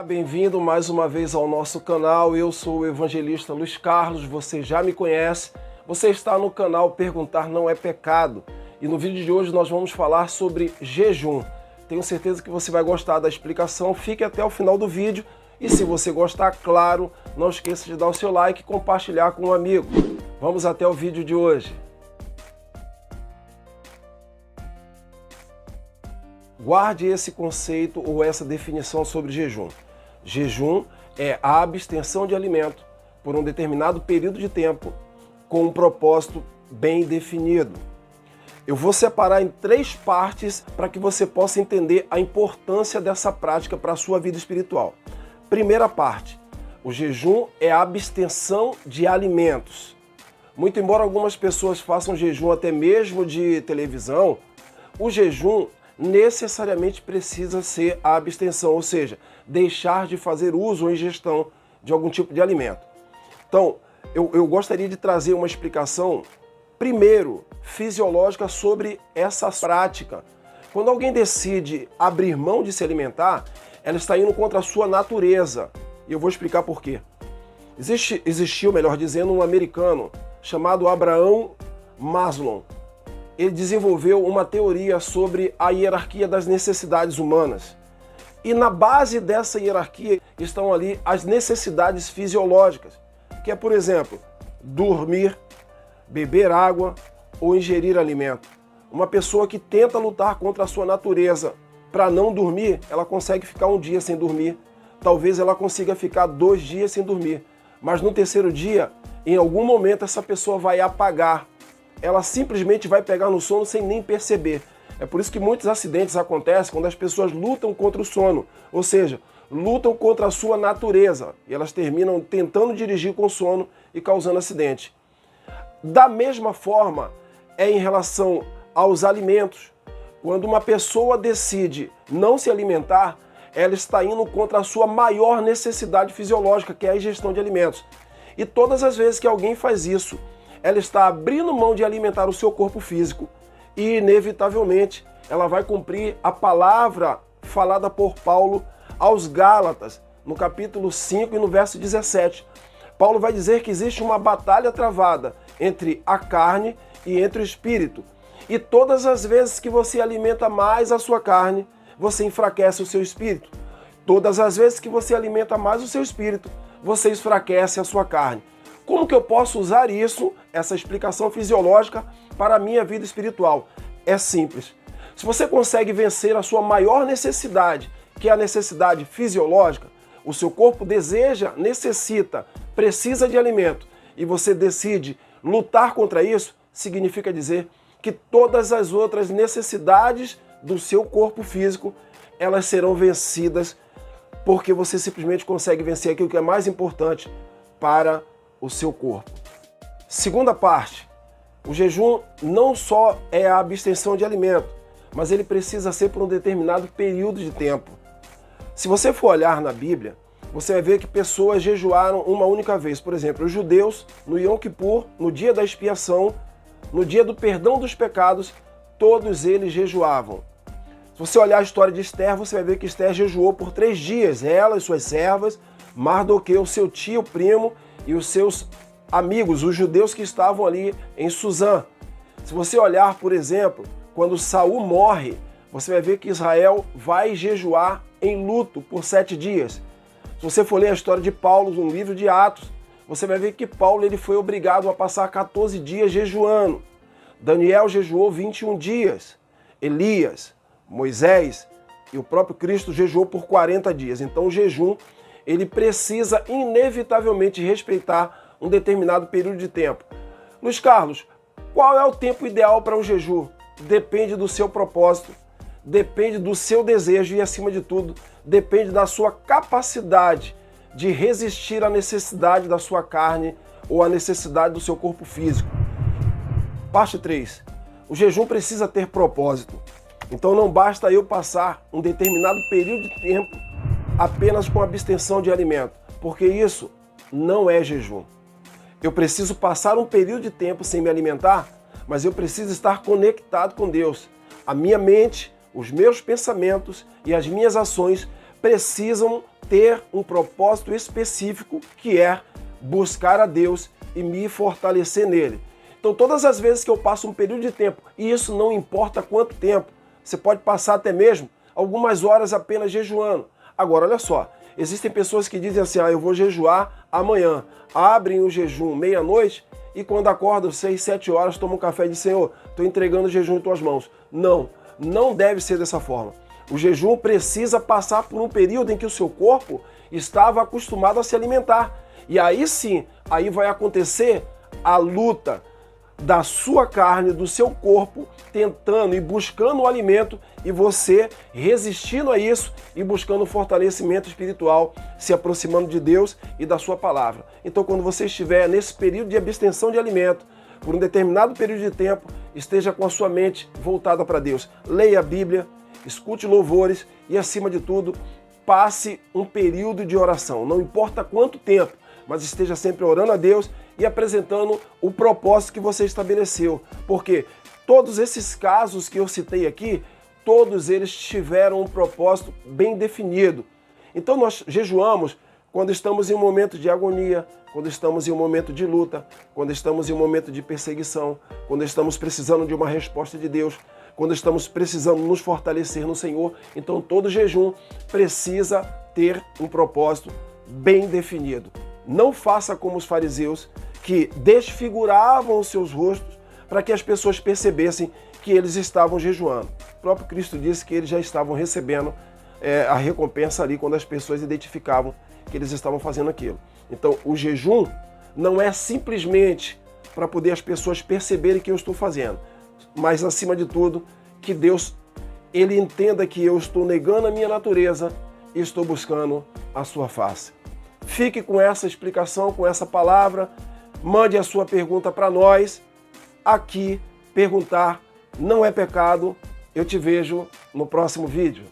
Bem-vindo mais uma vez ao nosso canal. Eu sou o evangelista Luiz Carlos, você já me conhece. Você está no canal Perguntar Não é Pecado. E no vídeo de hoje nós vamos falar sobre jejum. Tenho certeza que você vai gostar da explicação, fique até o final do vídeo. E se você gostar, claro, não esqueça de dar o seu like e compartilhar com um amigo. Vamos até o vídeo de hoje. Guarde esse conceito ou essa definição sobre jejum. Jejum é a abstenção de alimento por um determinado período de tempo com um propósito bem definido. Eu vou separar em 3 partes para que você possa entender a importância dessa prática para a sua vida espiritual. Primeira parte, o jejum é a abstenção de alimentos. Muito embora algumas pessoas façam jejum até mesmo de televisão, o jejum necessariamente precisa ser a abstenção, ou seja, deixar de fazer uso ou ingestão de algum tipo de alimento. Então, eu gostaria de trazer uma explicação, primeiro, fisiológica sobre essa prática. Quando alguém decide abrir mão de se alimentar, ela está indo contra a sua natureza. E eu vou explicar por quê. Existiu, melhor dizendo, um americano chamado Abraham Maslow. Ele desenvolveu uma teoria sobre a hierarquia das necessidades humanas. E na base dessa hierarquia estão ali as necessidades fisiológicas, que é, por exemplo, dormir, beber água ou ingerir alimento. Uma pessoa que tenta lutar contra a sua natureza para não dormir, ela consegue ficar um dia sem dormir. Talvez ela consiga ficar 2 dias sem dormir. Mas no terceiro dia, em algum momento, essa pessoa vai apagar. Ela simplesmente vai pegar no sono sem nem perceber. É por isso que muitos acidentes acontecem quando as pessoas lutam contra o sono, ou seja, lutam contra a sua natureza, e elas terminam tentando dirigir com sono e causando acidente. Da mesma forma, é em relação aos alimentos. Quando uma pessoa decide não se alimentar, ela está indo contra a sua maior necessidade fisiológica, que é a ingestão de alimentos. E todas as vezes que alguém faz isso, ela está abrindo mão de alimentar o seu corpo físico e, inevitavelmente, ela vai cumprir a palavra falada por Paulo aos Gálatas, no capítulo 5 e no verso 17. Paulo vai dizer que existe uma batalha travada entre a carne e entre o espírito. E todas as vezes que você alimenta mais a sua carne, você enfraquece o seu espírito. Todas as vezes que você alimenta mais o seu espírito, você enfraquece a sua carne. Como que eu posso usar isso, essa explicação fisiológica, para a minha vida espiritual? É simples. Se você consegue vencer a sua maior necessidade, que é a necessidade fisiológica, o seu corpo deseja, necessita, precisa de alimento, e você decide lutar contra isso, significa dizer que todas as outras necessidades do seu corpo físico, elas serão vencidas, porque você simplesmente consegue vencer aquilo que é mais importante para o seu corpo. Segunda parte, o jejum não só é a abstenção de alimento, mas ele precisa ser por um determinado período de tempo. Se você for olhar na Bíblia, você vai ver que pessoas jejuaram uma única vez. Por exemplo, os judeus, no Yom Kippur, no dia da expiação, no dia do perdão dos pecados, todos eles jejuavam. Se você olhar a história de Esther, você vai ver que Esther jejuou por 3 dias, ela e suas servas, Mardoqueu, seu tio, primo, e os seus amigos, os judeus que estavam ali em Suzã. Se você olhar, por exemplo, quando Saul morre, você vai ver que Israel vai jejuar em luto por 7 dias. Se você for ler a história de Paulo no livro de Atos, você vai ver que Paulo ele foi obrigado a passar 14 dias jejuando. Daniel jejuou 21 dias. Elias, Moisés e o próprio Cristo jejuou por 40 dias. Então o jejum ele precisa inevitavelmente respeitar um determinado período de tempo. Luiz Carlos, qual é o tempo ideal para um jejum? Depende do seu propósito, depende do seu desejo e, acima de tudo, depende da sua capacidade de resistir à necessidade da sua carne ou à necessidade do seu corpo físico. Parte 3. O jejum precisa ter propósito. Então não basta eu passar um determinado período de tempo apenas com abstenção de alimento, porque isso não é jejum. Eu preciso passar um período de tempo sem me alimentar, mas eu preciso estar conectado com Deus. A minha mente, os meus pensamentos e as minhas ações precisam ter um propósito específico, que é buscar a Deus e me fortalecer nele. Então, todas as vezes que eu passo um período de tempo, e isso não importa quanto tempo, você pode passar até mesmo algumas horas apenas jejuando. Agora, olha só, existem pessoas que dizem assim, eu vou jejuar amanhã. Abrem o jejum meia-noite e quando acordam 6, 7 horas, tomam um café e dizem, Senhor, estou entregando o jejum em tuas mãos. Não, não deve ser dessa forma. O jejum precisa passar por um período em que o seu corpo estava acostumado a se alimentar. E aí sim, aí vai acontecer a luta da sua carne, do seu corpo, tentando e buscando o alimento e você resistindo a isso e buscando fortalecimento espiritual, se aproximando de Deus e da sua palavra. Então, quando você estiver nesse período de abstenção de alimento, por um determinado período de tempo, esteja com a sua mente voltada para Deus. Leia a Bíblia, escute louvores e, acima de tudo, passe um período de oração. Não importa quanto tempo, mas esteja sempre orando a Deus e apresentando o propósito que você estabeleceu. Porque todos esses casos que eu citei aqui, todos eles tiveram um propósito bem definido. Então nós jejuamos quando estamos em um momento de agonia, quando estamos em um momento de luta, quando estamos em um momento de perseguição, quando estamos precisando de uma resposta de Deus, quando estamos precisando nos fortalecer no Senhor. Então todo jejum precisa ter um propósito bem definido. Não faça como os fariseus, que desfiguravam os seus rostos para que as pessoas percebessem que eles estavam jejuando. O próprio Cristo disse que eles já estavam recebendo a recompensa ali quando as pessoas identificavam que eles estavam fazendo aquilo. Então, o jejum não é simplesmente para poder as pessoas perceberem que eu estou fazendo, mas, acima de tudo, que Deus ele entenda que eu estou negando a minha natureza e estou buscando a sua face. Fique com essa explicação, com essa palavra. Mande a sua pergunta para nós. Aqui, perguntar não é pecado. Eu te vejo no próximo vídeo.